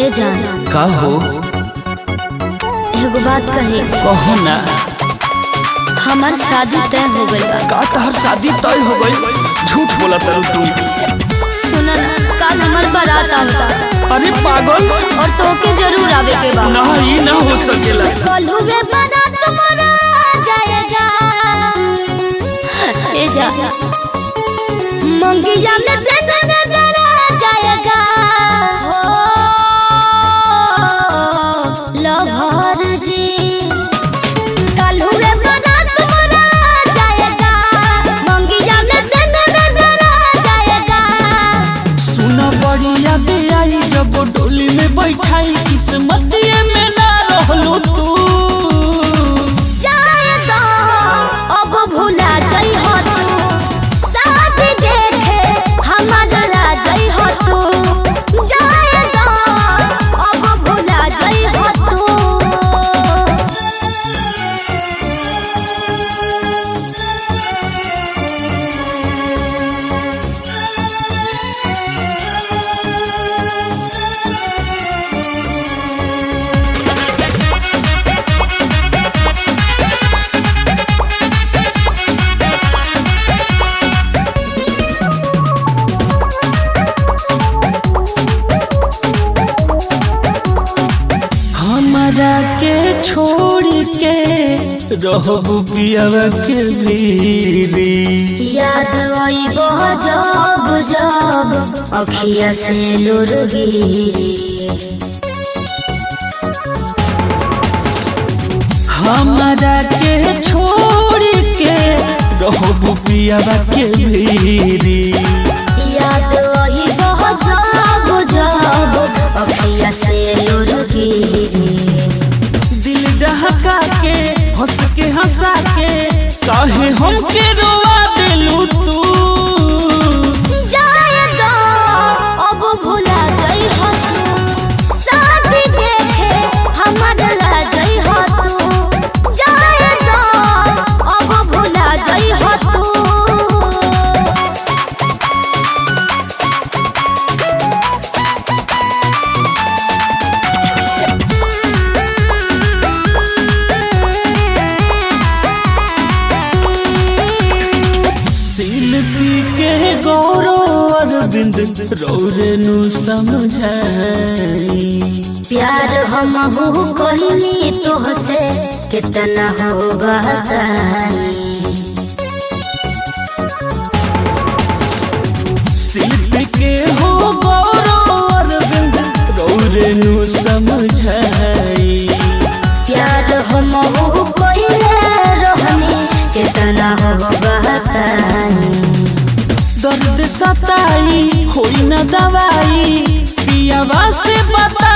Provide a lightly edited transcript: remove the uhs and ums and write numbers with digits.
ए जान का हो? एगो बात कही। कहो ना। हमार शादी तय हो गई बा। का तहर शादी तय हो गई? झूठ बोला तरु तुम। सुना कल हमार बारात आवता। अरे पागल। और तोके जरूर आवे के बा। ना ये ना हो सकेला। कल हुए बारात मना जाएगा। ए जा मंगिया में से नजरा जाएगा। लहर जी कल हुए बारात मना जाएगा। मंगिया में से नजरा जाएगा। सुना बढ़िया दे आई जब डोली में बैठाई किस्मत में ना रहलू तू। जाएगा अब भुला जाई हो तू। शादी देखे हमारा जाई हो तू। जाएगा अब भुला जाई हो तू। हमरा के छोड़ के रहबू पियावा के बीरी। याद आई जब जब अखिया से नूर गिरी। हमरा के छोड़ के रहबू पियावा के बीरी। याद आई जब जब अखिया से नूर गिरी। दिल डहका के हंस के हंसा के काहे हमके रोवा देलू तू। जाएगा अब भुला जाई हो तू। शादी देखे हमारा जाई हो तू। जाएगा अब भुला जाई हो तू। शिल्पी के गौरव अरविंद रौरेनु समझाई। प्यार हम हो कहनी तोहसे कितना हो बताई। शिल्पी के हो गौरव अरविंद रौरेनु समझाई। प्यार हम हो कहले रहनी कितना हो बताई। दर्द सताई होई न दवाई पियावा से बता